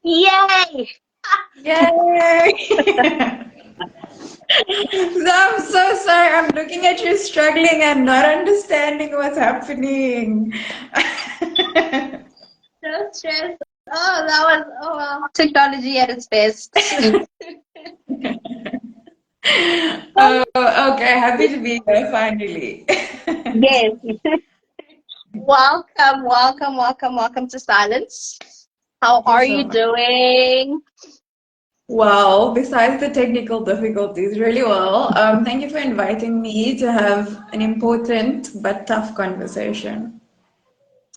Yay! Yay! I'm so sorry. I'm looking at you struggling and not understanding what's happening. No stress. Oh, that was, oh well. Technology at its best. Oh, okay. Happy to be here finally. Yes. Welcome, welcome, welcome, welcome to Silence. How Thank you are so you much. doing? Well, besides the technical difficulties, really well. Thank you for inviting me to have an important but tough conversation.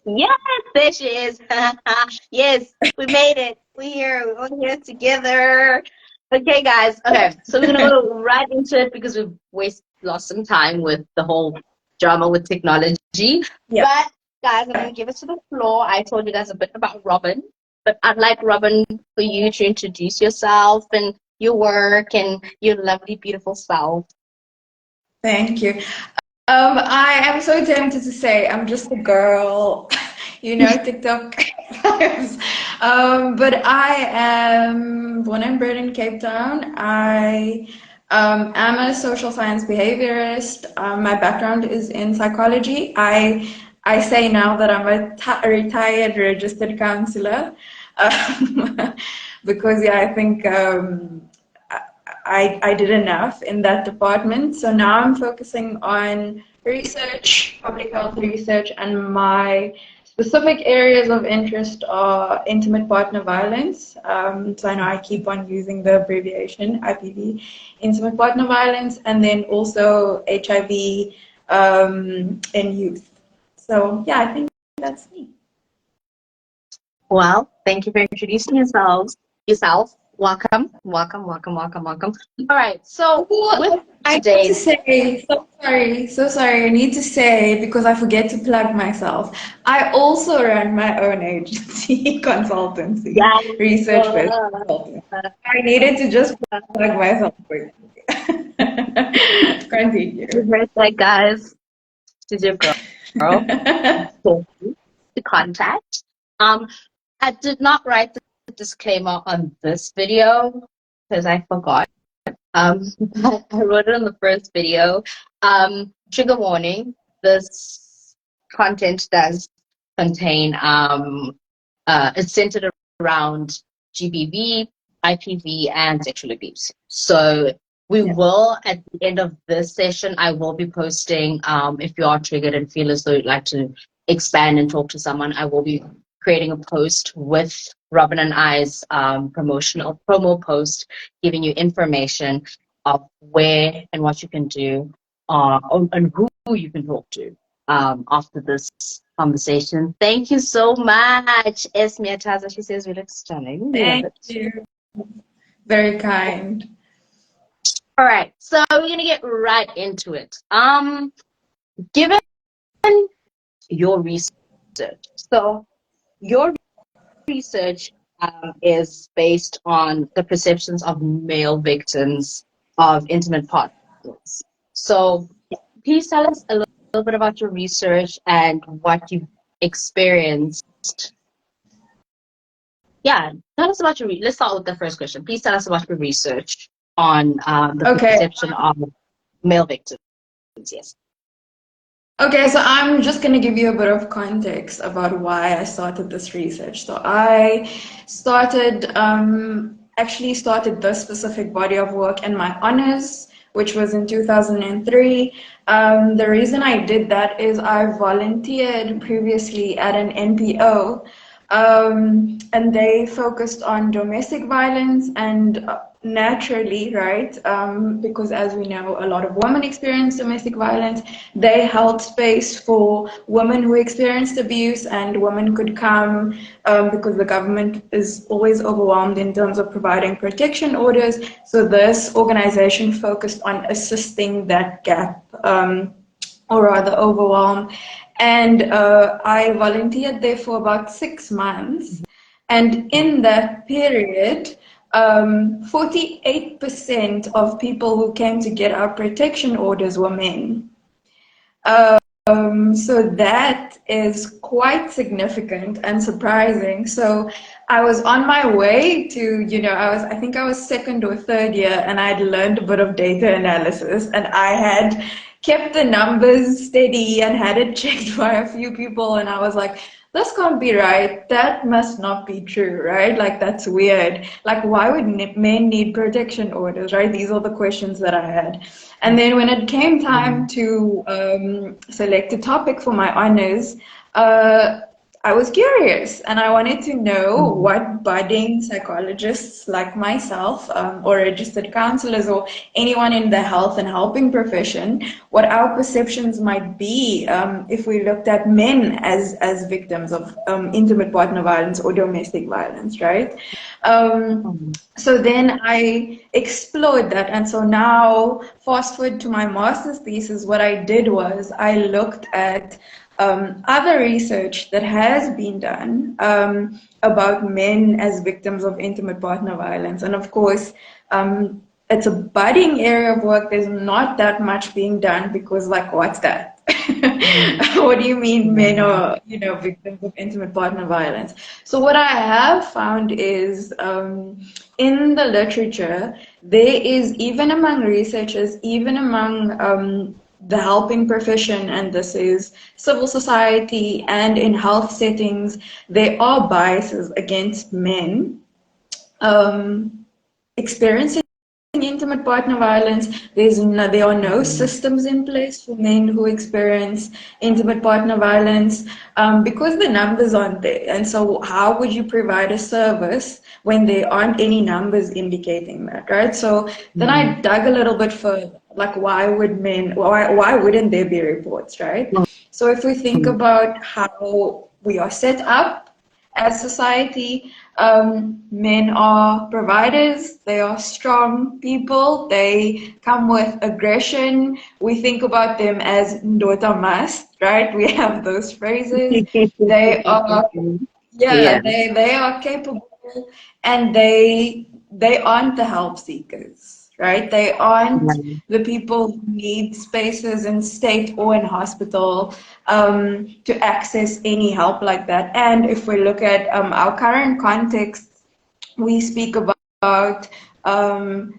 Yes, there she is. Yes, we made it. We're here together. Okay, guys. Okay, so we're gonna go right into it because we've lost some time with the whole drama with technology. Yeah. But guys, I'm gonna give it to the floor. I told you guys a bit about Robin, but I'd like Robin for you to introduce yourself and your work and your lovely, beautiful self. Thank you. I am so tempted to say I'm just a girl, TikTok vibes. But I am born and bred in Cape Town. I am a social science behaviorist. My background is in psychology. I say now that I'm a retired registered counselor, um, because yeah, I think I did enough in that department. So now I'm focusing on research, public health research, and my specific areas of interest are intimate partner violence. So I know I keep on using the abbreviation IPV, intimate partner violence, and then also HIV in youth. So yeah, I think that's me. Well, thank you for introducing yourselves. Yourself. Welcome, welcome, welcome, welcome, welcome. All right. So with Oh, I need to today's say, so sorry. I need to say because I forget to plug myself. I also run my own agency, consultancy, yeah, research-based consulting. I needed to just plug myself quick. Continue. you heard that, guys. She's your girl. The contact. Um, I did not write the disclaimer on this video because I forgot. But I wrote it on the first video. Trigger warning: this content does contain it's centered around GBV, IPV, and sexual abuse. So we Yeah. will, at the end of this session, I will be posting, if you are triggered and feel as though you'd like to expand and talk to someone, I will be creating a post with Robin and I's promo post, giving you information of where and what you can do, and who you can talk to after this conversation. Thank you so much, Esmia Taza. She says we look stunning. We love Thank it. you. Very kind. All right, so we're gonna get right into it. Given your research, so your research is based on the perceptions of male victims of intimate partners. So please tell us a little bit about your research and what you've experienced. Yeah, tell us about let's start with the first question. Please tell us about your research on the Okay. perception of male victims. Yes. Okay, so I'm just going to give you a bit of context about why I started this research. So I actually started this specific body of work in my honors, which was in 2003. The reason I did that is I volunteered previously at an NPO, and they focused on domestic violence and naturally, right? Because as we know, a lot of women experience domestic violence. They held space for women who experienced abuse, and women could come because the government is always overwhelmed in terms of providing protection orders. So this organization focused on assisting that gap, or rather overwhelm. And I volunteered there for about 6 months. And in that period, 48% of people who came to get our protection orders were men. So that is quite significant and surprising. So I was on my way to, I think I was second or third year, and I'd learned a bit of data analysis, and I had kept the numbers steady and had it checked by a few people, and I was like, this can't be right. That must not be true, right? Like, that's weird. Like, why would men need protection orders, right? These are the questions that I had. And then when it came time to select a topic for my honors, I was curious and I wanted to know what budding psychologists like myself, or registered counselors, or anyone in the health and helping profession, what our perceptions might be if we looked at men as victims of intimate partner violence or domestic violence, right? So then I explored that. And so now, fast forward to my master's thesis, what I did was I looked at other research that has been done about men as victims of intimate partner violence. And of course, it's a budding area of work. There's not that much being done because, like, what's that? What do you mean men are, victims of intimate partner violence? So what I have found is in the literature, there is, even among researchers, even among the helping profession, and this is civil society and in health settings, there are biases against men experiencing intimate partner violence. There are no systems in place for men who experience intimate partner violence because the numbers aren't there. And so how would you provide a service when there aren't any numbers indicating that, right? So then I dug a little bit further, like why wouldn't there be reports, right? So if we think about how we are set up as society, men are providers, they are strong people, they come with aggression. We think about them as Ndota must, right? We have those phrases. They are, yeah, they are capable, and they aren't the help seekers, right? They aren't the people who need spaces in state or in hospital to access any help like that. And if we look at our current context, we speak about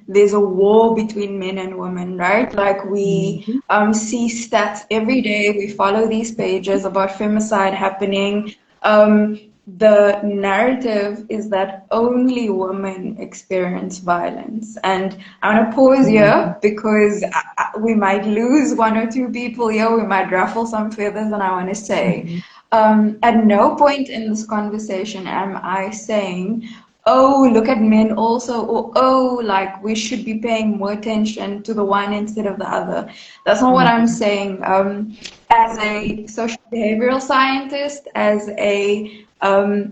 there's a war between men and women, right? Like we see stats every day. We follow these pages about femicide happening. The narrative is that only women experience violence. And I want to pause here because we might lose one or two people here. We might ruffle some feathers. And I want to say, at no point in this conversation am I saying, oh, look at men also, or oh, like we should be paying more attention to the one instead of the other. That's not what I'm saying. As a social behavioral scientist, as a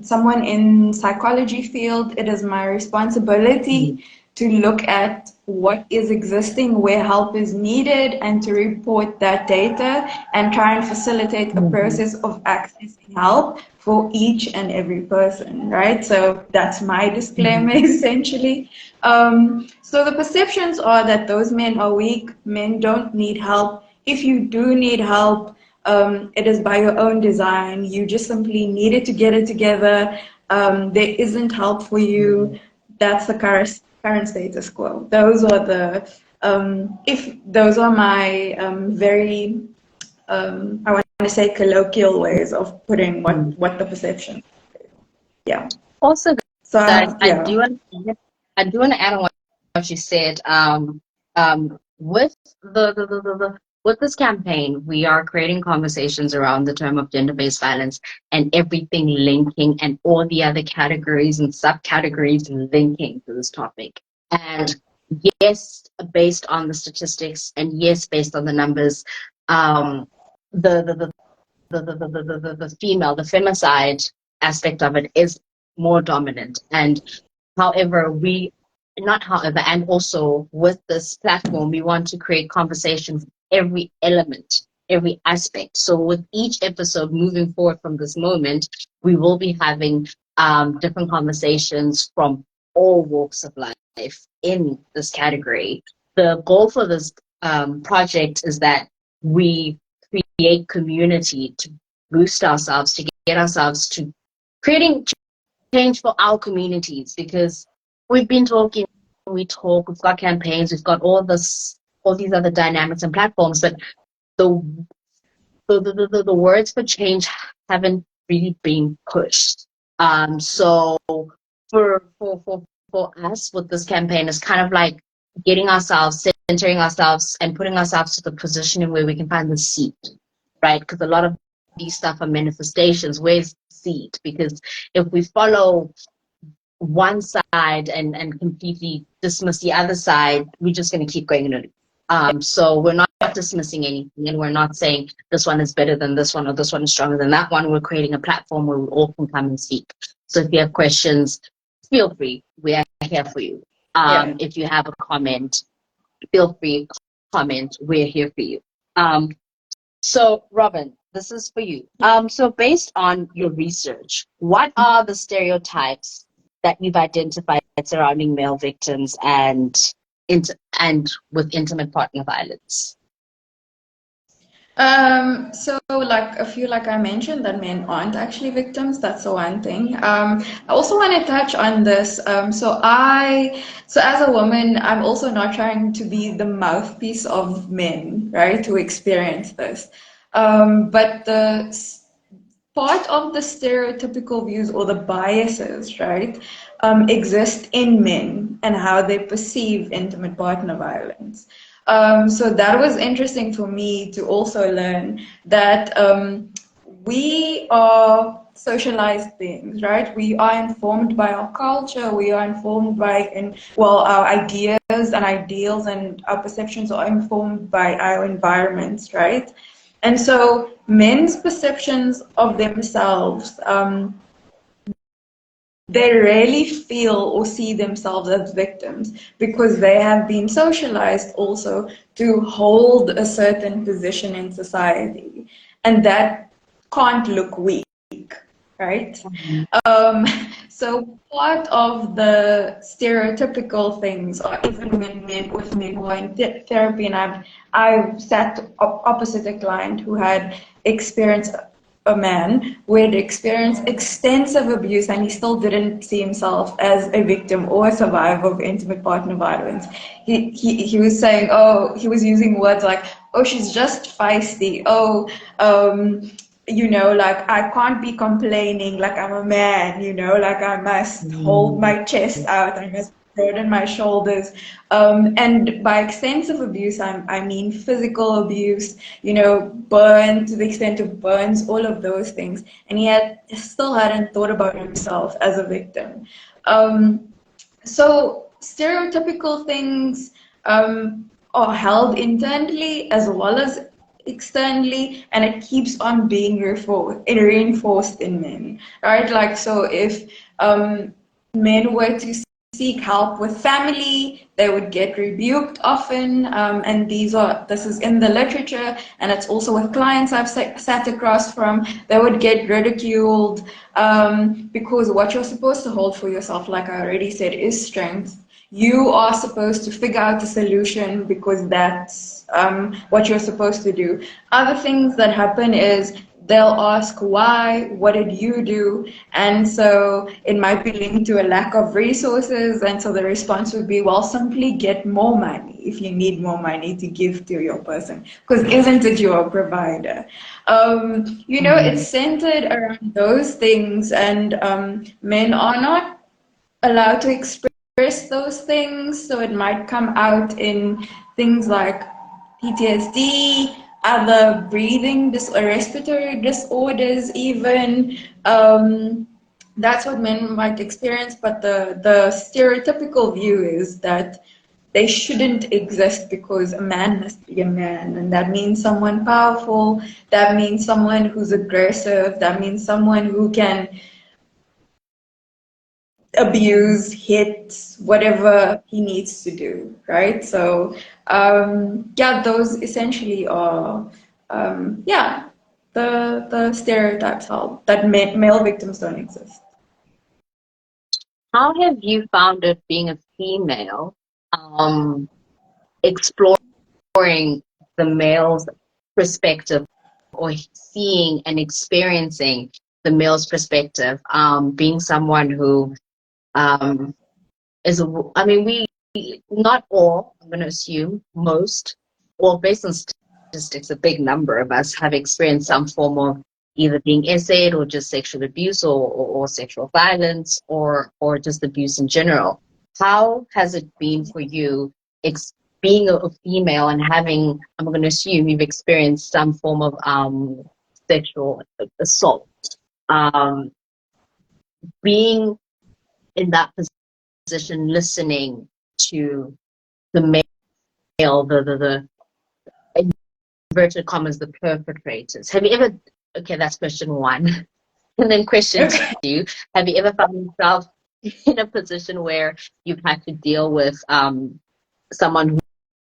someone in psychology field, it is my responsibility to look at what is existing, where help is needed, and to report that data and try and facilitate a process of accessing help for each and every person, right? So that's my disclaimer essentially. So the perceptions are that those men are weak, men don't need help. If you do need help, it is by your own design. You just simply needed to get it together. There isn't help for you. That's the current status quo. Those are the if those are my very I want to say colloquial ways of putting what the perception. Yeah. Also, So guys, yeah. I do want to add on what you said. With with this campaign, we are creating conversations around the term of gender-based violence and everything linking, and all the other categories and subcategories linking to this topic. And yes, based on the statistics, and yes, based on the numbers, the the the the female, the femicide aspect of it is more dominant. And however, and also with this platform, we want to create conversations every element, every aspect. So with each episode moving forward from this moment, we will be having different conversations from all walks of life in this category. The goal for this project is that we create community to boost ourselves, to get ourselves to creating change for our communities, because we've been talking, we've got campaigns, we've got all these other dynamics and platforms, but the the words for change haven't really been pushed. So for us with this campaign, it's kind of like getting ourselves, centering ourselves, and putting ourselves to the position where we can find the seed, right? Because a lot of these stuff are manifestations. Where's the seed? Because if we follow one side and completely dismiss the other side, we're just going to keep going in a loop. So we're not dismissing anything, and we're not saying this one is better than this one or this one is stronger than that one. We're creating a platform where we all can come and speak. So if you have questions, feel free. We are here for you. If you have a comment, feel free, comment. We're here for you. So Robin, this is for you. So based on your research, what are the stereotypes that you've identified surrounding male victims and with intimate partner violence? So like a few, like I mentioned, that men aren't actually victims. That's the one thing. I also want to touch on this. So as a woman, I'm also not trying to be the mouthpiece of men, right, who experience this. But part of the stereotypical views or the biases, right, exist in men and how they perceive intimate partner violence. So that was interesting for me to also learn that we are socialized beings, right? We are informed by our culture, we are informed by, our ideas and ideals and our perceptions are informed by our environments, right? And so men's perceptions of themselves, they rarely feel or see themselves as victims because they have been socialized also to hold a certain position in society. And that can't look weak, right? Mm-hmm. So part of the stereotypical things, or even with men who are in therapy, and I've sat opposite a client who had experienced a man who had experienced extensive abuse and he still didn't see himself as a victim or a survivor of intimate partner violence. He was saying, oh, he was using words like, oh, she's just feisty. Oh, like I can't be complaining like I'm a man, like I must hold my chest out, I must broaden my shoulders. And by extensive abuse, I mean physical abuse, burn to the extent of burns, all of those things. And he still hadn't thought about himself as a victim. So stereotypical things are held internally as well as externally, and it keeps on being reinforced in men, right? Like, so if men were to seek help with family, they would get rebuked often, and this is in the literature, and it's also with clients I've sat across from. They would get ridiculed because what you're supposed to hold for yourself, like I already said, is strength. You are supposed to figure out a solution because that's what you're supposed to do. Other things that happen is they'll ask why, what did you do? And so it might be linked to a lack of resources. And so the response would be, well, simply get more money if you need more money to give to your person. Because isn't it your provider? It's centered around those things, and men are not allowed to express those things. So it might come out in things like PTSD, other breathing or respiratory disorders, even. That's what men might experience, but the stereotypical view is that they shouldn't exist because a man must be a man, and that means someone powerful, that means someone who's aggressive, that means someone who can abuse, hit, whatever he needs to do, right? So, those essentially are, the stereotypes how that male victims don't exist. How have you found it being a female, exploring the male's perspective or seeing and experiencing the male's perspective, being someone who is, I mean, not all, I'm going to assume most, or based on statistics, a big number of us have experienced some form of either being essayed or just sexual abuse or sexual violence or just abuse in general. How has it been for you being a female and having, I'm going to assume you've experienced some form of sexual assault, um, being in that position, listening to the male, the inverted commas, the perpetrators. Have you ever, okay, that's question one. And then question Okay. two, have you ever found yourself in a position where you've had to deal with someone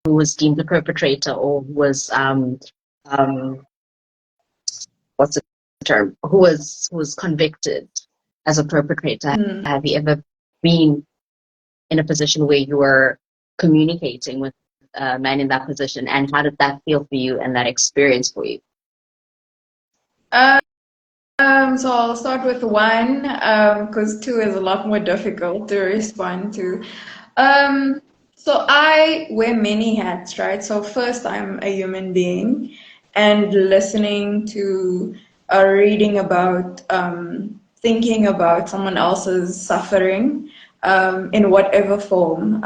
who was deemed a perpetrator or who was, what's the term, who was convicted as a perpetrator? Mm. Have you ever been in a position where you were communicating with a man in that position, and how did that feel for you and that experience for you? So I'll start with one, because two is a lot more difficult to respond to. So I wear many hats, right? So first, I'm a human being, and listening to, reading about, thinking about someone else's suffering, in whatever form.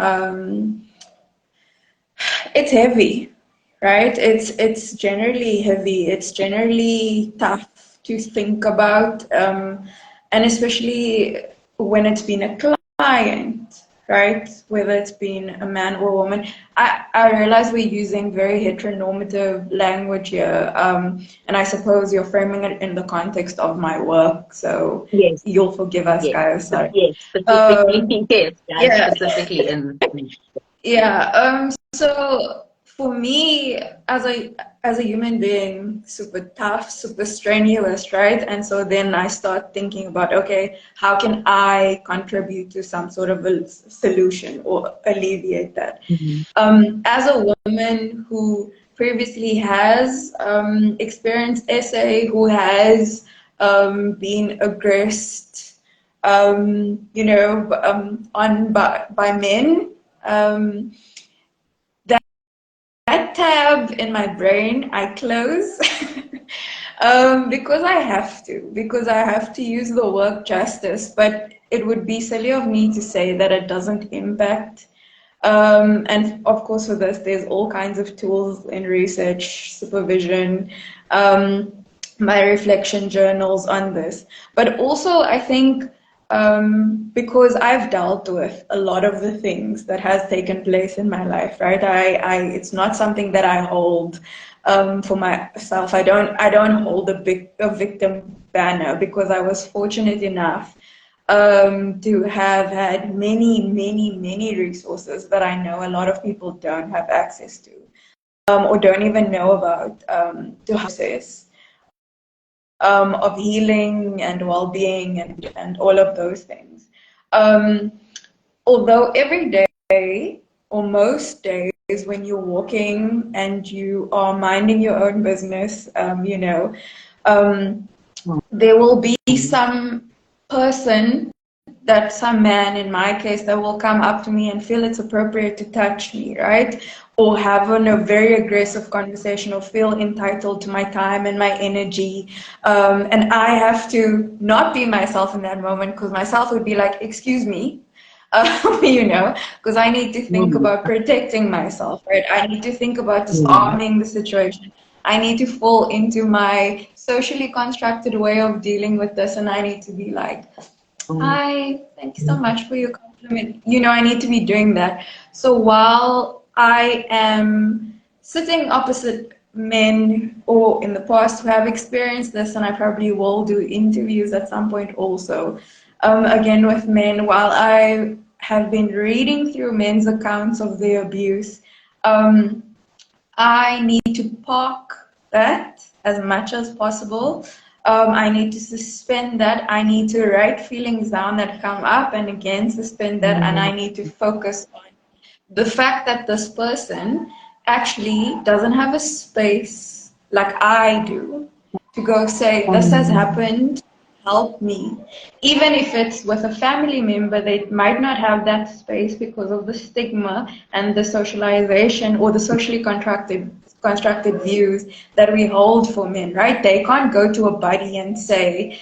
It's heavy, right? It's generally heavy. It's generally tough to think about, and especially when it's been a client, right? Whether it's been a man or a woman. I realize we're using very heteronormative language here, and I suppose you're framing it in the context of my work, so Yes, you'll forgive us, yes, guys. but Sorry. yes, specifically, Um, yes, guys, yeah. specifically in. Yeah, so for me as a human being, super tough, super strenuous, right? And so then I start thinking about, okay, how can I contribute to some sort of a solution or alleviate that? Mhm. As a woman who previously has experienced SA, who has been aggressed, on by men. Um, that, that tab in my brain, I close because I have to use the word justice, but it would be silly of me to say that it doesn't impact. And of course, for this, there's all kinds of tools in research, supervision, um, my reflection journals on this. But also, I think because I've dealt with a lot of the things that has taken place in my life, right? It's not something that I hold for myself. I don't hold a victim banner because I was fortunate enough to have had many, many, many resources that I know a lot of people don't have access to, or don't even know about, to access of healing and well-being and all of those things. Um, Although every day or most days when you're walking and you are minding your own business, um, there will be some person, that some man in my case, that will come up to me and feel it's appropriate to touch me, right? Or have a very aggressive conversation or feel entitled to my time and my energy. And I have to not be myself in that moment because myself would be like, excuse me, because I need to think Mhm. about protecting myself, right? I need to think about Mhm. disarming the situation. I need to fall into my socially constructed way of dealing with this, and I need to be like, hi, thank you so much for your compliment. I need to be doing that. So while I am sitting opposite men or in the past who have experienced this, and I probably will do interviews at some point also, again with men, while I have been reading through men's accounts of their abuse, um, I need to park that as much as possible. I need to suspend that. I need to write feelings down that come up and again suspend that. And I need to focus on the fact that this person actually doesn't have a space like I do to go say, this has happened. help me. Even if it's with a family member, they might not have that space because of the stigma and the socialization or the socially constructed views that we hold for men, right? They can't go to a buddy and say,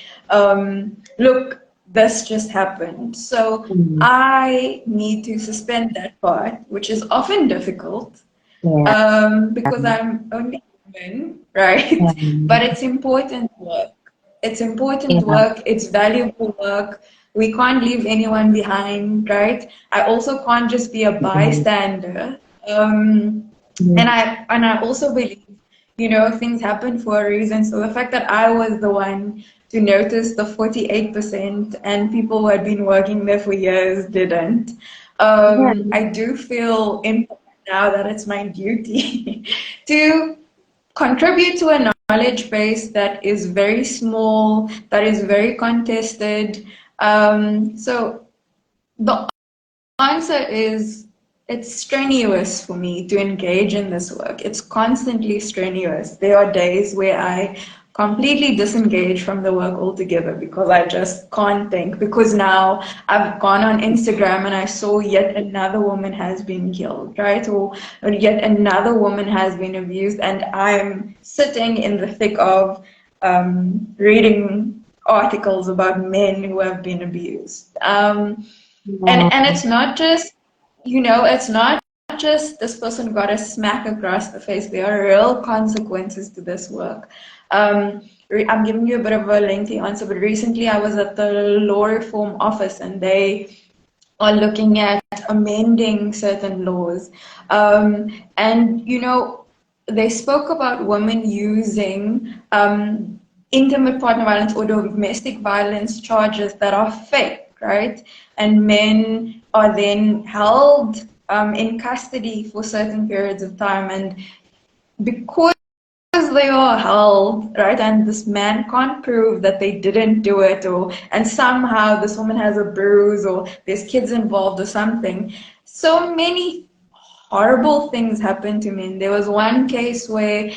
look, this just happened. So Mm. I need to suspend that part, which is often difficult Yeah. because I'm only human, right? But it's important work. It's important Yeah. work. It's valuable work. We can't leave anyone behind, right? I also can't just be a bystander. And I also believe, things happen for a reason. So the fact that I was the one to notice the 48% and people who had been working there for years didn't. Yeah. I do feel empowered now that it's my duty to contribute to a knowledge base that is very small, that is very contested. So the answer is it's strenuous for me to engage in this work. It's constantly strenuous. There are days where I completely disengage from the work altogether because I just can't think. Because now I've gone on Instagram and I saw yet another woman has been killed, right? Or yet another woman has been abused, and I'm sitting in the thick of reading articles about men who have been abused. And it's not just, it's not just this person got a smack across the face. There are real consequences to this work. I'm giving you a bit of a lengthy answer, but recently I was at the law reform office and they are looking at amending certain laws. And, they spoke about women using intimate partner violence or domestic violence charges that are fake, right? And men are then held in custody for certain periods of time. And because they are held, right, and this man can't prove that they didn't do it, and somehow this woman has a bruise or there's kids involved or something. So many horrible things happen to men. There was one case where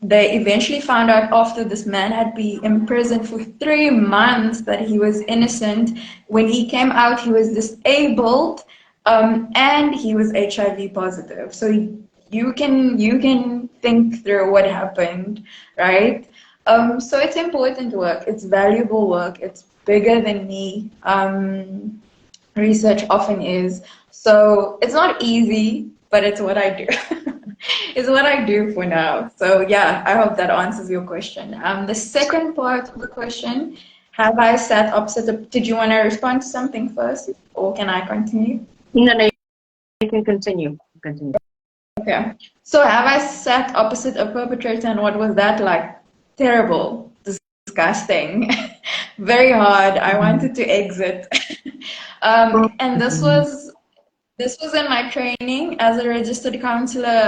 they eventually found out after this man had been imprisoned for 3 months that he was innocent. When he came out, he was disabled, and he was HIV positive. So you can think through what happened, right? So it's important work. It's valuable work. It's bigger than me. Research often is. So it's not easy, but it's what I do. It's what I do for now. So yeah, I hope that answers your question. The second part of the question, have I sat opposite? Did you want to respond to something first, or can I continue? No, you can continue. Continue. Okay. So have I sat opposite a perpetrator, and what was that like? Terrible, disgusting, very hard. I wanted to exit. And this was in my training as a registered counselor.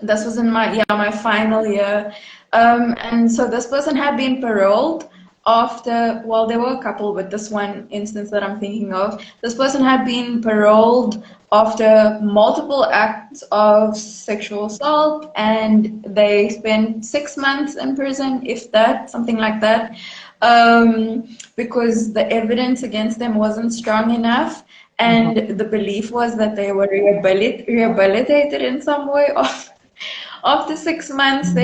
This was in my final year. And so this person had been paroled after, well, there were a couple, but this one instance that I'm thinking of, this person had been paroled after multiple acts of sexual assault, and they spent 6 months in prison, if that, something like that, because the evidence against them wasn't strong enough. And the belief was that they were rehabilitated in some way after 6 months.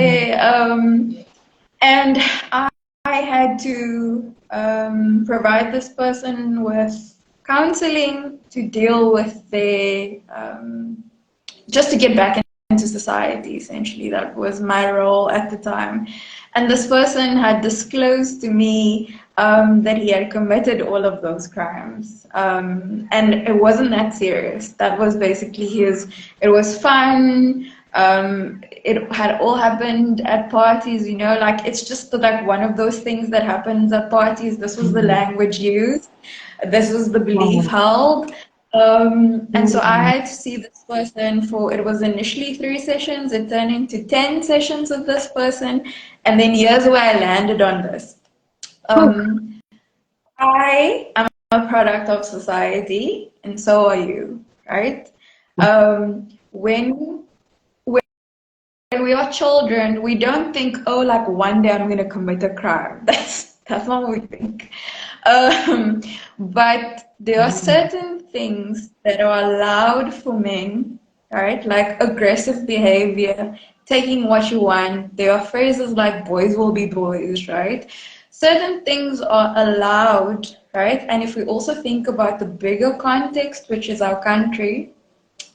And I had to provide this person with counseling to deal with their, just to get back into society, essentially. That was my role at the time. And this person had disclosed to me that he had committed all of those crimes. And it wasn't that serious. That was basically it was fun. It had all happened at parties, like it's just like one of those things that happens at parties. This was the language used. This was the belief held. And so I had to see this person it was initially 3 sessions, it turned into 10 sessions with this person, and then here's where I landed on this. I am a product of society, and so are you, right? When we are children, we don't think, oh, like one day I'm gonna commit a crime. That's not what we think. But there are certain things that are allowed for men, right? Like aggressive behavior, taking what you want. There are phrases like boys will be boys, right? Certain things are allowed, right? And if we also think about the bigger context, which is our country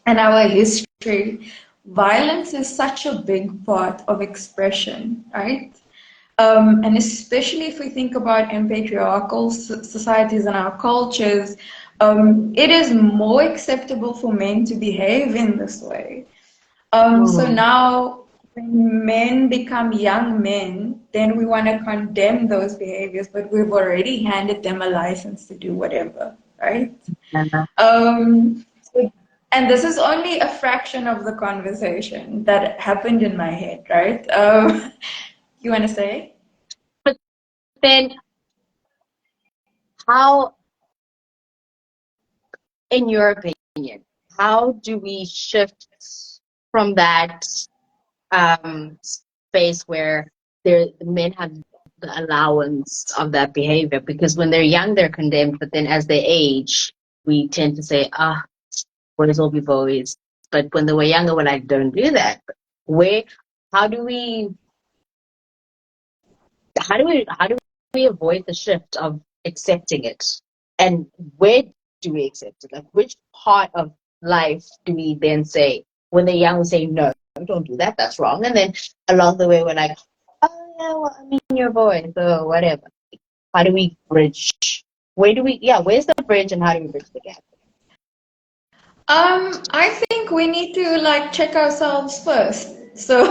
and our history, violence is such a big part of expression, right? And especially if we think about in patriarchal societies and our cultures, it is more acceptable for men to behave in this way. So Mm. now, when men become young men, then we want to condemn those behaviors, but we've already handed them a license to do whatever, right? Yeah. And this is only a fraction of the conversation that happened in my head, right? You want to say? But then, how, in your opinion, how do we shift from that space where the men have the allowance of that behavior? Because when they're young, they're condemned, but then as they age, we tend to say, ah, boys will be boys. But when they were younger, we're like, don't do that. Where, how do we, how do we avoid the shift of accepting it? And where do we accept it? Like, which part of life do we then say, when they're young, we say, no, don't do that, that's wrong. And then along the way, we're like, oh, yeah, well, I mean, you're a boy, so whatever. How do we bridge? Where's the bridge and how do we bridge the gap? I think we need to like check ourselves first. So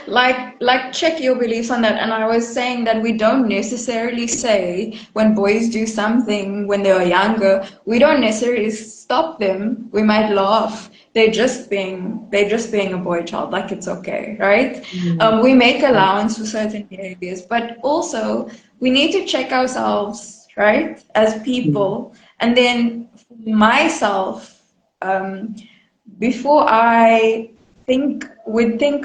like check your beliefs on that. And I was saying that we don't necessarily say when boys do something when they are younger, we don't necessarily stop them. We might laugh. They're just being a boy child, like it's okay, right? Mm. We make allowance for certain behaviors, but also we need to check ourselves, right, as people. And then for myself, um, before I think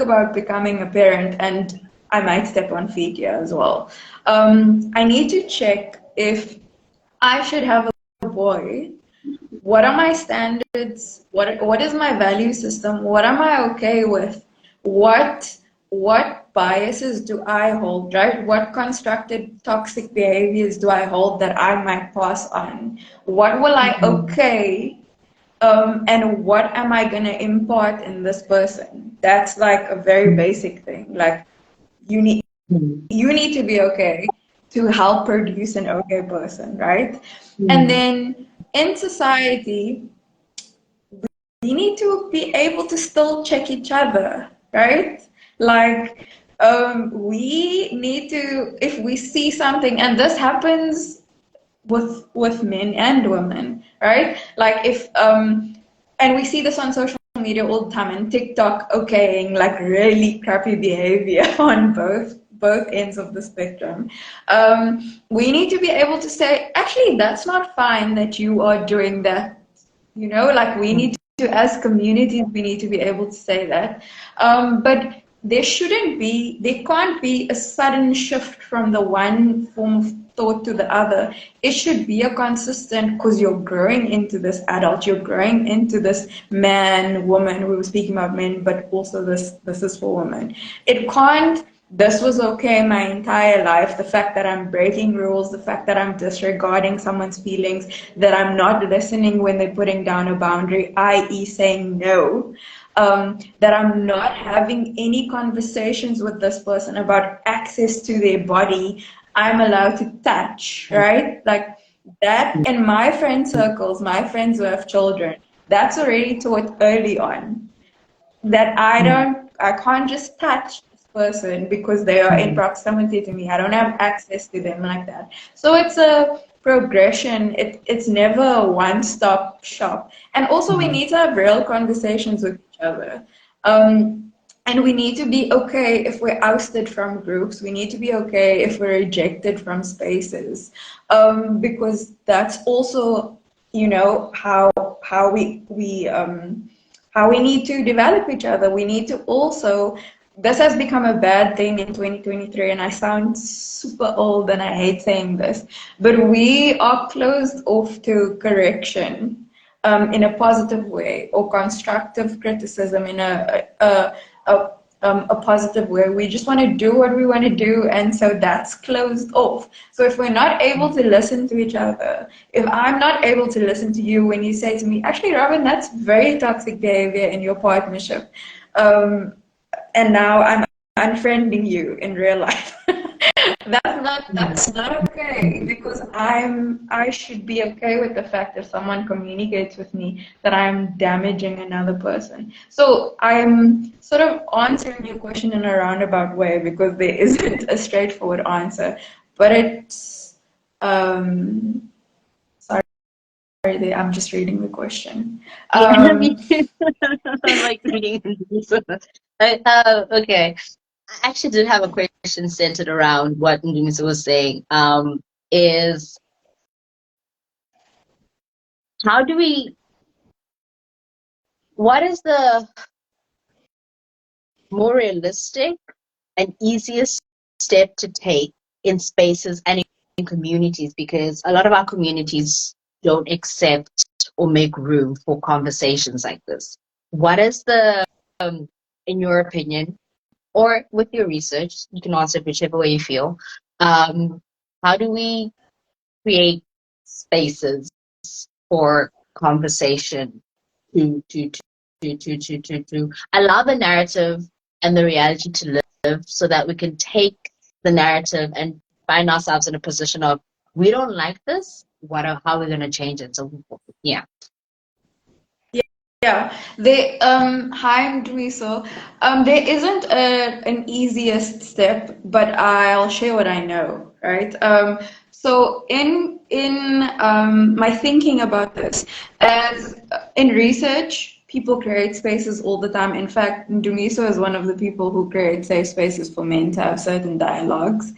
about becoming a parent, and I might step on feet here as well. I need to check if I should have a boy. What are my standards? What is my value system? What am I okay with? What biases do I hold, right? What constructed toxic behaviors do I hold that I might pass on? What will I okay? And what am I going to impart in this person? That's like a very basic thing. Like you need you need to be okay to help produce an okay person, right? And then in society, we need to be able to still check each other, right? Like we need to, if we see something, and this happens with men and women, right? Like if and we see this on social media all the time and TikTok okaying like really crappy behavior on both ends of the spectrum. We need to be able to say, actually, that's not fine that you are doing that. Like we need to, as communities, we need to be able to say that. But there can't be a sudden shift from the one form of thought to the other. It should be a consistent, because you're growing into this adult, you're growing into this man, woman. We were speaking about men, but also this is for women. It can't, this was okay my entire life. The fact that I'm breaking rules, the fact that I'm disregarding someone's feelings, that I'm not listening when they're putting down a boundary, i.e., saying no, that I'm not having any conversations with this person about access to their body. I'm allowed to touch, right? Like that in my friend circles, my friends who have children, that's already taught early on that I can't just touch this person because they are in proximity to me. I don't have access to them like that. So it's a progression. It's never a one-stop shop. And also we need to have real conversations with each other. And we need to be okay if we're ousted from groups. We need to be okay if we're rejected from spaces, because that's also, how we need to develop each other. We need to also this has become a bad thing in 2023, and I sound super old and I hate saying this, but we are closed off to correction in a positive way, or constructive criticism in a positive way. We just want to do what we want to do, and so that's closed off. So if we're not able to listen to each other, if I'm not able to listen to you when you say to me, actually, Robin, that's very toxic behavior in your partnership. Um, and now I'm unfriending you in real life. That's not okay, because I should be okay with the fact if someone communicates with me that I'm damaging another person. So I'm sort of answering your question in a roundabout way, because there isn't a straightforward answer, but it's sorry, I'm just reading the question. Yeah, me too. I'm like reading. Okay. I actually did have a question centered around what Ndumisa was saying. Is how do we? What is the more realistic and easiest step to take in spaces and in communities? Because a lot of our communities don't accept or make room for conversations like this. What is the, in your opinion, or with your research, you can answer it whichever way you feel. How do we create spaces for conversation to allow the narrative and the reality to live, so that we can take the narrative and find ourselves in a position of, we don't like this, how are we going to change it? So yeah. Yeah, hi, Dweezil. There isn't an easiest step, but I'll share what I know, right? So in my thinking about this, as in research, people create spaces all the time. In fact, Dumiso is one of the people who create safe spaces for men to have certain dialogues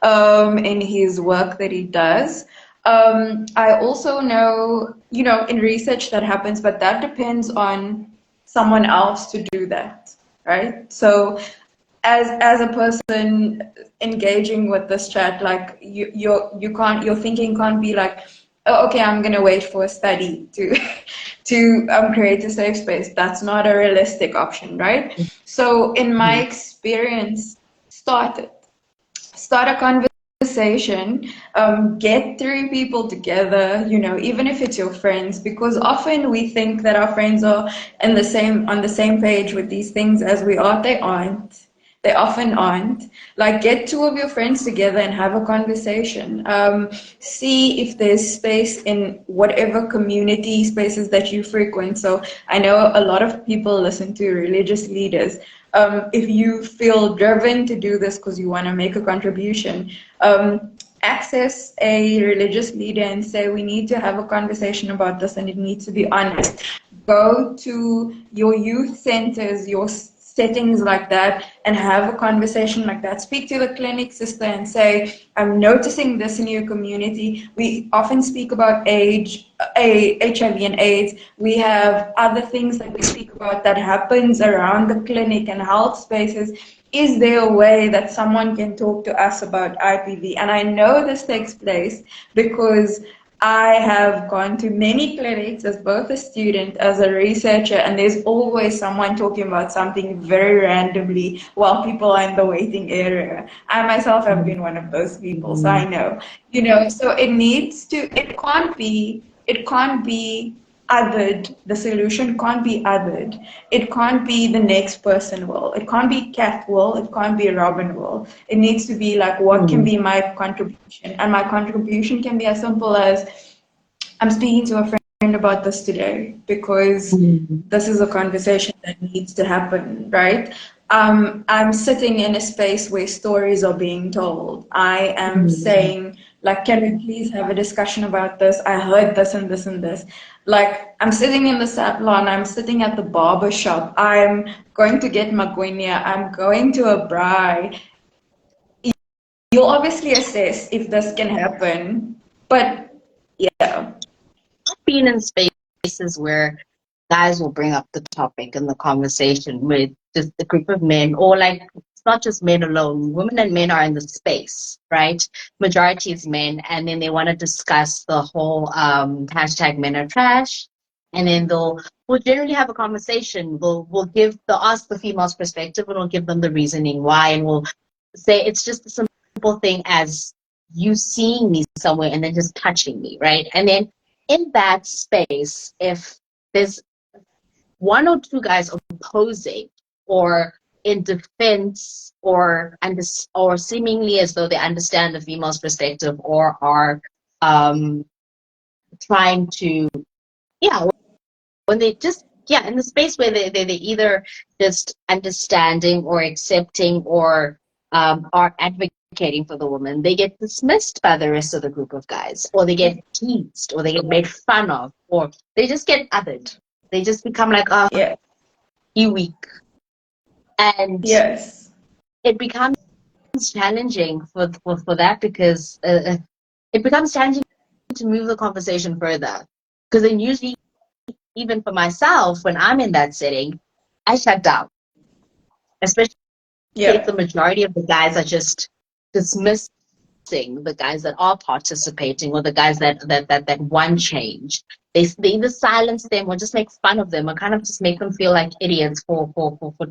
in his work that he does. I also know, in research that happens, but that depends on someone else to do that, right? So as a person engaging with this chat, like your thinking can't be like, oh, okay, I'm gonna wait for a study to to create a safe space. That's not a realistic option, right? So in my experience, start it. Start a conversation, get three people together, even if it's your friends, because often we think that our friends are on the same page with these things as we are. They aren't. They often aren't. Like, get two of your friends together and have a conversation. See if there's space in whatever community spaces that you frequent. So I know a lot of people listen to religious leaders. If you feel driven to do this because you want to make a contribution, access a religious leader and say, we need to have a conversation about this and it needs to be honest. Go to your youth centers, your settings like that, and have a conversation like that. Speak to the clinic sister and say, I'm noticing this in your community. We often speak about HIV and AIDS. We have other things that we speak about that happens around the clinic and health spaces. Is there a way that someone can talk to us about IPV? And I know this takes place because I have gone to many clinics as both a student, as a researcher, and there's always someone talking about something very randomly while people are in the waiting area. I myself have been one of those people, so I know. So it can't be othered. The solution can't be othered. It can't be the next person will. It can't be Cat will. It can't be Robin will. It needs to be like, what can be my contribution? And my contribution can be as simple as, I'm speaking to a friend about this today because this is a conversation that needs to happen, right? I'm sitting in a space where stories are being told. I am saying, like, can we please have a discussion about this? I heard this and this and this. Like, I'm sitting in the salon, I'm sitting at the barber shop, I'm going to get magwinya, I'm going to a braai. You'll obviously assess if this can happen, but yeah. Been in spaces where guys will bring up the topic and the conversation with just a group of men, or like it's not just men alone. Women and men are in the space, right? Majority is men, and then they want to discuss the whole hashtag men are trash, and then we'll generally have a conversation. They'll ask the female's perspective, and we'll give them the reasoning why, and we'll say it's just a simple thing as you seeing me somewhere and then just touching me, right? And then in that space, if there's one or two guys opposing or in defense or seemingly as though they understand the female's perspective or are trying to, yeah, when they just, yeah, in the space where they either just understanding or accepting or are advocating for the woman, they get dismissed by the rest of the group of guys, or they get teased, or they get made fun of, or they just get othered. They just become like, oh, Yeah. you weak. And Yes. it becomes challenging for that because it becomes challenging to move the conversation further. Because then usually, even for myself, when I'm in that setting, I shut down. Especially if the majority of the guys are just dismissing the guys that are participating or the guys that want change. They either silence them or just make fun of them or kind of just make them feel like idiots for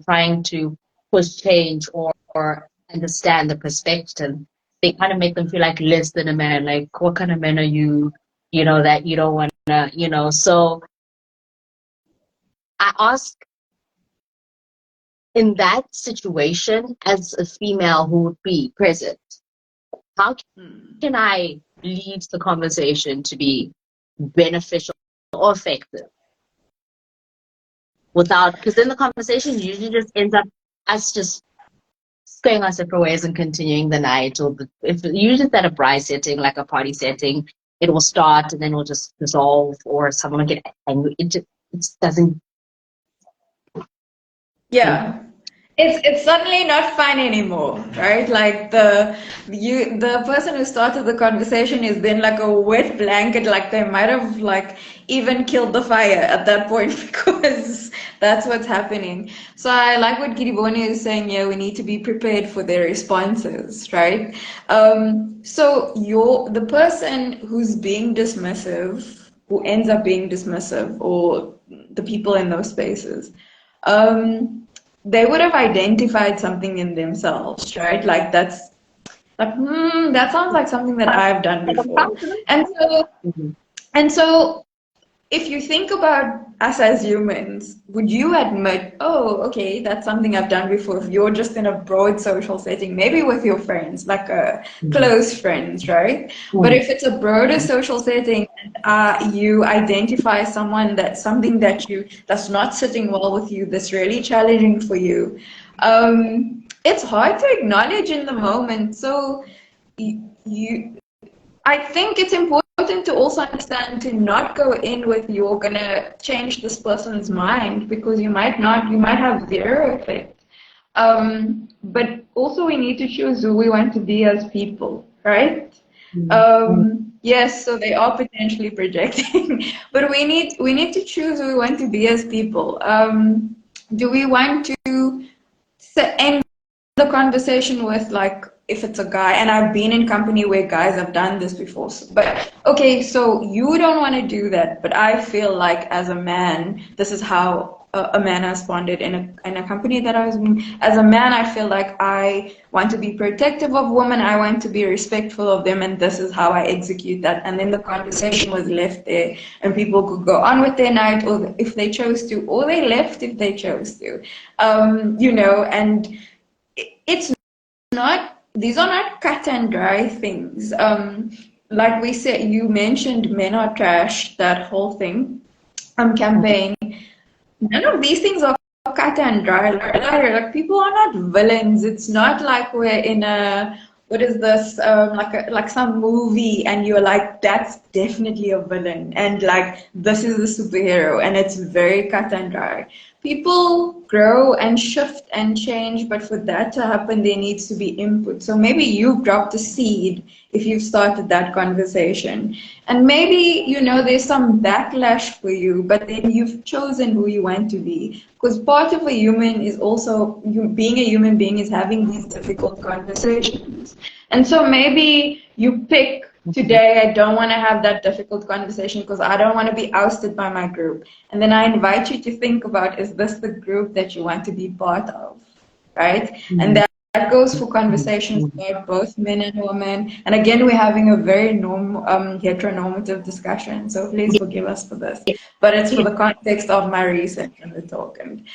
trying to push change or understand the perspective. They kind of make them feel like less than a man, like what kind of man are you, that you don't want to, So I ask, in that situation, as a female who would be present, how can I lead the conversation to be beneficial or effective without, because then the conversation usually just ends up us just going our separate ways and continuing the night, or if usually at a bride setting, like a party setting, it will start and then will just dissolve, or someone will get angry. It just doesn't. Yeah. It's suddenly not fun anymore, right? Like the person who started the conversation is then like a wet blanket, like they might have like even killed the fire at that point because that's what's happening. So I like what Kiriboni is saying. Yeah, we need to be prepared for their responses, right? So the person who's being dismissive, who ends up being dismissive, or the people in those spaces. They would have identified something in themselves, right? Like that's like, that sounds like something that I've done before. And so, and so if you think about us as humans, would you admit, oh, okay, that's something I've done before if you're just in a broad social setting, maybe with your friends, like close friends, right? But if it's a broader social setting, you identify something that's not sitting well with you, that's really challenging for you, it's hard to acknowledge in the moment. So I think it's important to also understand to not go in with you're gonna change this person's mind, because you might not, you might have zero effect. But also we need to choose who we want to be as people, right? Yes, so they are potentially projecting, but we need to choose who we want to be as people. Do we want to end the conversation with like, if it's a guy, and I've been in company where guys have done this before, but okay, so you don't want to do that, but I feel like as a man, this is how a man has responded in a company that I was in. As a man, I feel like I want to be protective of women, I want to be respectful of them, and this is how I execute that. And then the conversation was left there, and people could go on with their night, or if they chose to, or they left if they chose to, and it's not, these are not cut and dry things. Like we said, you mentioned men are trash, that whole thing, campaign. None of these things are cut and dry. Like people are not villains. It's not like we're in a, what is this, like some movie, and you're like, that's definitely a villain, and like this is the superhero, and it's very cut and dry. people grow and shift and change, but for that to happen, there needs to be input. So maybe you've dropped a seed if you've started that conversation. And maybe, there's some backlash for you, but then you've chosen who you want to be. Because part of a human is also, being a human being is having these difficult conversations. And so maybe you pick, today, I don't want to have that difficult conversation because I don't want to be ousted by my group. And then I invite you to think about, is this the group that you want to be part of, right? And that goes for conversations about both men and women. And again, we're having a very heteronormative discussion, so please forgive us for this. But it's for the context of my research and the talk. And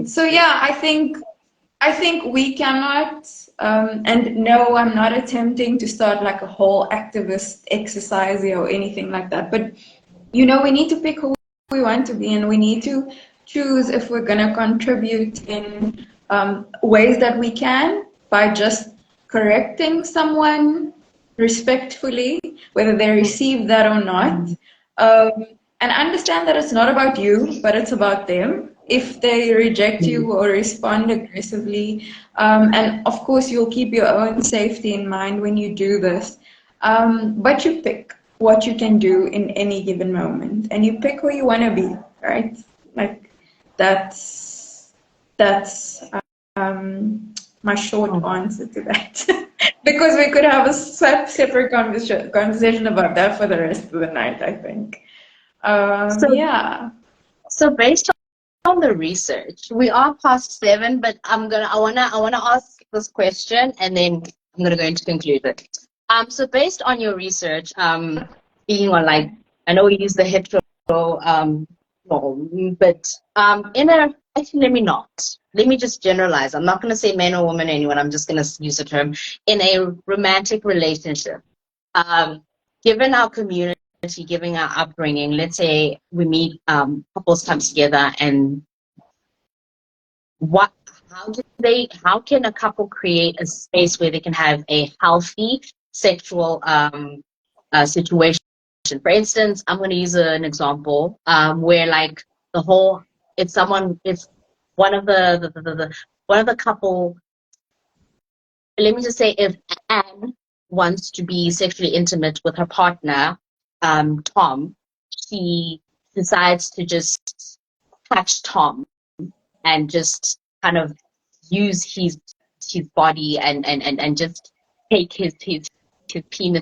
so yeah, I think we cannot, and no, I'm not attempting to start like a whole activist exercise or anything like that. But, we need to pick who we want to be, and we need to choose if we're going to contribute in ways that we can by just correcting someone respectfully, whether they receive that or not. And understand that it's not about you, but it's about them. If they reject you or respond aggressively, and of course you'll keep your own safety in mind when you do this, but you pick what you can do in any given moment, and you pick who you want to be, right? Like that's my short answer to that. Because we could have a separate conversation about that for the rest of the night, I think. Yeah. So based on the research, we are past 7, but I wanna ask this question, and then I'm gonna go into conclusion. So based on your research, being on, like, I know we use the hetero norm, but actually let me just generalize. I'm not gonna say man or woman or anyone. I'm just gonna use the term in a romantic relationship. Given our community, given our upbringing, let's say we meet, couples come together, and how can a couple create a space where they can have a healthy sexual situation? For instance, I'm going to use an example where, like, it's one of the couple. Let me just say, if Anne wants to be sexually intimate with her partner, Tom, she decides to just touch Tom and just kind of use his body and just take his penis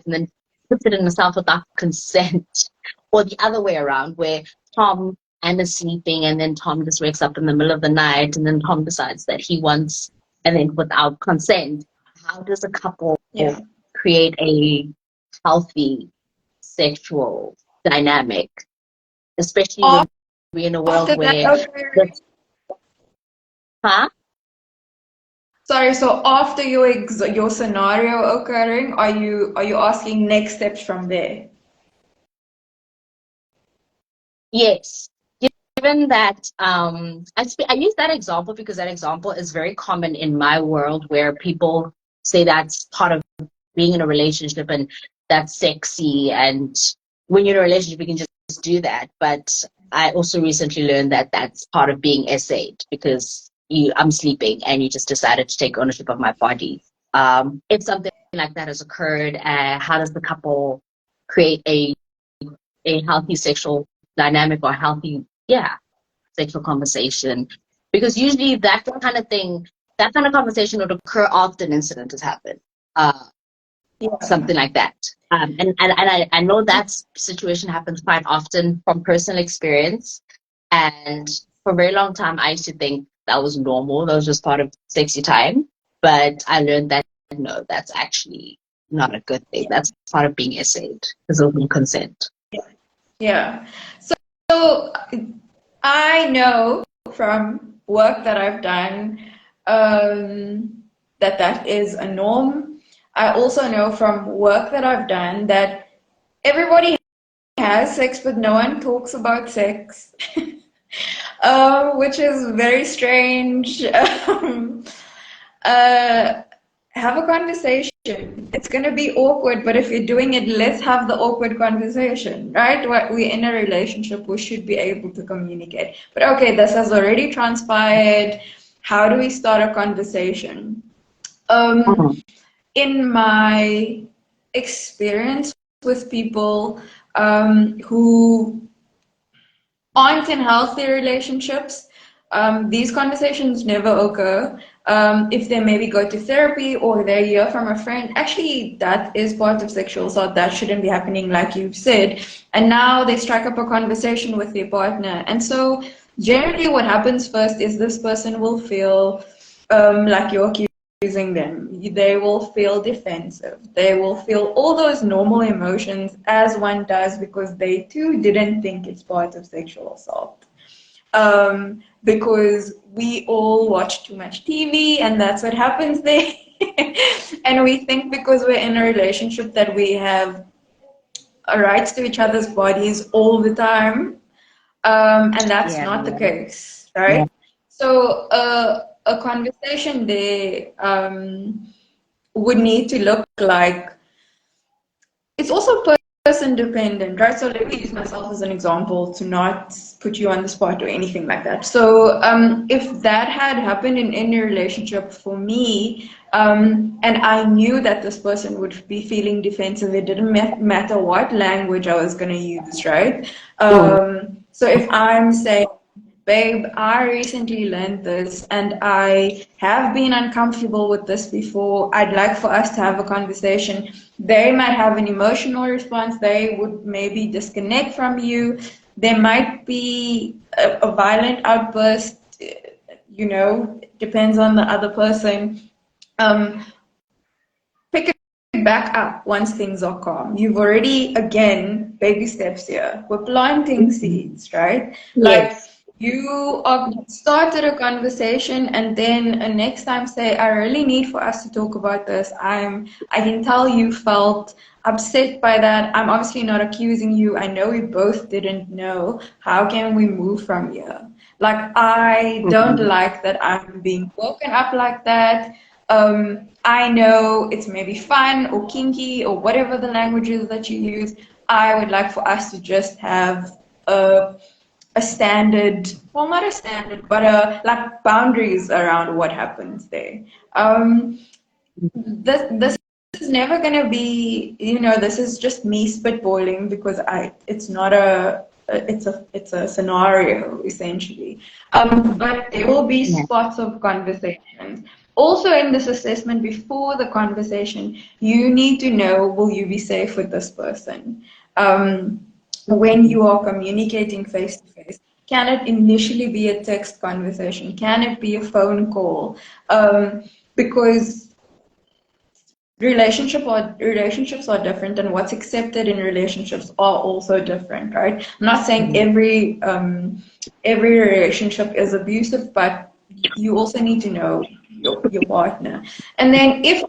and then puts it in himself without consent, or the other way around, where Tom and is sleeping, and then Tom just wakes up in the middle of the night, and then Tom decides that he wants, and then without consent. How does a couple create a healthy sexual dynamic, especially when we're in a world where Sorry, so after your scenario occurring, are you asking next steps from there? Yes. Given that, I use that example because that example is very common in my world, where people say that's part of being in a relationship and that's sexy, and when you're in a relationship you can just do that. But I also recently learned that that's part of being SA'd, because I'm sleeping and you just decided to take ownership of my body. If something like that has occurred, how does the couple create a healthy sexual dynamic, or healthy sexual conversation? Because usually that kind of conversation would occur after an incident has happened, something like that. And I know that situation happens quite often from personal experience, and for a very long time I used to think that was normal, that was just part of sexy time. But I learned that no, that's actually not a good thing. That's part of being SA'd, because of consent. Yeah. So I know from work that I've done that is a norm. I also know from work that I've done that everybody has sex, but no one talks about sex, which is very strange. Have a conversation. it's going to be awkward, but if you're doing it, let's have the awkward conversation, right? We're in a relationship, we should be able to communicate. But okay, this has already transpired. How do we start a conversation? Mhm. In my experience with people who aren't in healthy relationships, these conversations never occur. If they maybe go to therapy or they hear from a friend, actually, that is part of sexual assault. That shouldn't be happening, like you've said. And now they strike up a conversation with their partner. And so, generally, what happens first is this person will feel like you're accusing them. They will feel defensive. They will feel all those normal emotions as one does because they too didn't think it's part of sexual assault. Because we all watch too much TV and that's what happens there. And we think because we're in a relationship that we have rights to each other's bodies all the time. And that's Yeah. not the case, Yeah. right? So a conversation there would need to look like it's also person dependent, right? So let me use myself as an example to not put you on the spot or anything like that. So if that had happened in any relationship for me, and I knew that this person would be feeling defensive, it didn't matter what language I was going to use, right? Mm. So if I'm saying, babe, I recently learned this and I have been uncomfortable with this before. I'd like for us to have a conversation. They might have an emotional response. They would maybe disconnect from you. There might be a violent outburst, depends on the other person. Um, Pick it back up once things are calm. You've already, again, baby steps here. We're planting Mhm. seeds, right? Like Yes. you started a conversation and then next time say, I really need for us to talk about this. I can tell you felt upset by that. I'm obviously not accusing you. I know we both didn't know. How can we move from here? Like I don't Mhm. like that I'm being woken up like that. I know it's maybe fun or kinky or whatever the languages that you use. I would like for us to just have a standard, well, not a standard, but like boundaries around what happens there. This is never gonna be, this is just me spitballing because it's not it's a scenario essentially. But there will be Yeah. spots of conversations. Also in this assessment before the conversation, you need to know, will you be safe with this person? When you are communicating face to face, can it initially be a text conversation? Can it be a phone call? Because relationships are different and what's accepted in relationships are also different, right? I'm not saying Mhm. every relationship is abusive, but you also need to know your partner. And then if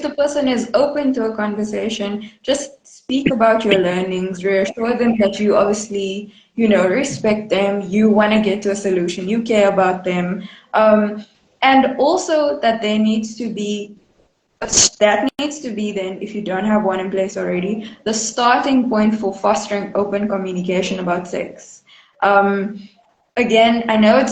the person is open to a conversation, just speak about your learnings, reassure them that you obviously, respect them, you want to get to a solution, you care about them. And also that there needs to be that needs to be then, if you don't have one in place already, the starting point for fostering open communication about sex. Um, Again, I know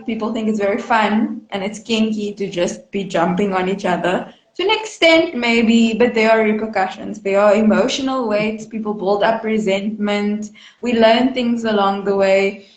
people think it's very fun and it's kinky to just be jumping on each other. To an extent, maybe, but there are repercussions. There are emotional weights. People build up resentment. We learn things along the way.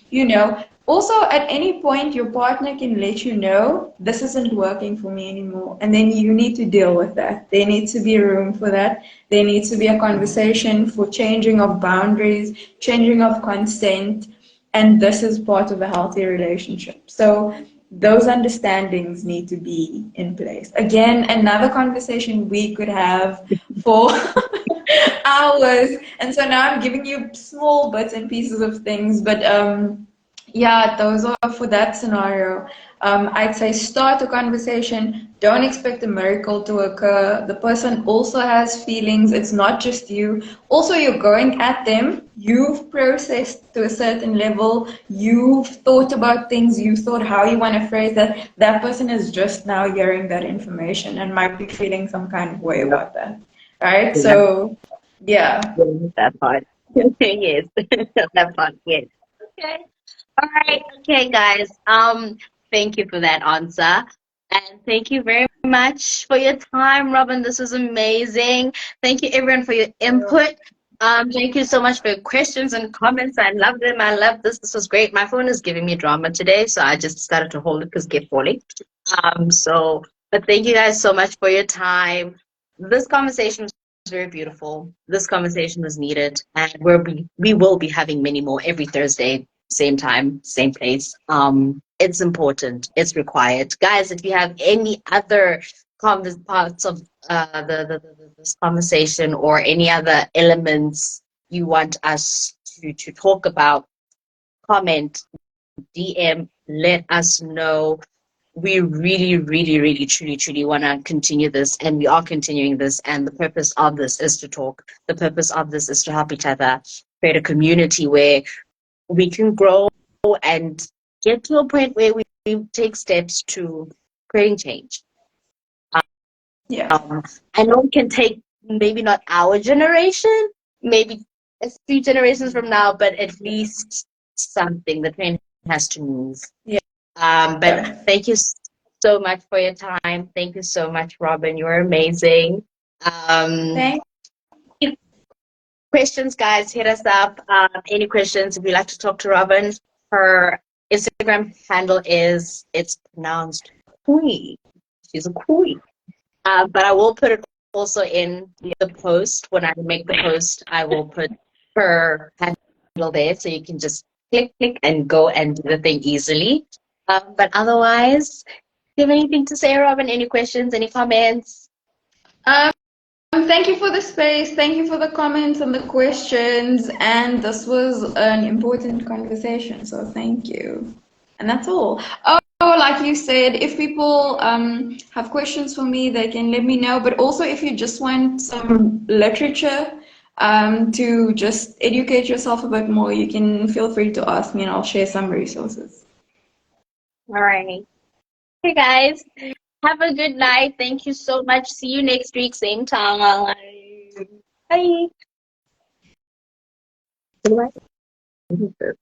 Also, at any point, your partner can let you know this isn't working for me anymore. And then you need to deal with that. There needs to be room for that. There needs to be a conversation for changing of boundaries, changing of consent. And this is part of a healthy relationship. So those understandings need to be in place. Again, another conversation we could have for hours. And so now I'm giving you small bits and pieces of things, but Yeah, those are for that scenario. I'd say start a conversation. Don't expect a miracle to occur. The person also has feelings. It's not just you. Also, you're going at them. You've processed to a certain level. You've thought about things. You thought how you want to phrase that. That person is just now hearing that information and might be feeling some kind of way Yep. about that. Right? Yeah, So, yeah. that part. Yes, that part. Yes. Okay. All right. Okay, guys. Thank you for that answer. And thank you very much for your time, Robin. This was amazing. Thank you, everyone, for your input. Thank you so much for your questions and comments. I loved them. I loved this. This was great. My phone is giving me drama today, so I just started to hold it because it kept falling. But thank you guys so much for your time. This conversation was very beautiful. This conversation was needed, and we will be having many more every Thursday, same time, same place. It's important. It's required, guys. If you have any other parts of this conversation or any other elements you want us to talk about, comment, DM, let us know. We really, really, really, truly, truly want to continue this, and we are continuing this. And the purpose of this is to talk. The purpose of this is to help each other create a community where we can grow and get to a point where we take steps to creating change. Yeah. I know it can take maybe not our generation, maybe a few generations from now, but at least something. The train has to move. Yeah. But thank you so much for your time. Thank you so much, Robin. You're amazing. Um, Thank Questions, guys, hit us up. Any questions if you'd like to talk to Robin? Her Instagram handle is, it's pronounced Kui. She's a Kui. But I will put it also in the post. When I make the post, I will put her handle there so you can just click and go and do the thing easily. But otherwise, do you have anything to say, Robin? Any questions? Any comments? um, thank you for the space. Thank you for the comments and the questions. And this was an important conversation. So thank you. And that's all. Oh, like you said, if people have questions for me, they can let me know. But also, if you just want some literature to just educate yourself a bit more, you can feel free to ask me and I'll share some resources. All right. Hey, guys. Have a good night. Thank you so much. See you next week, same time. Bye. Bye.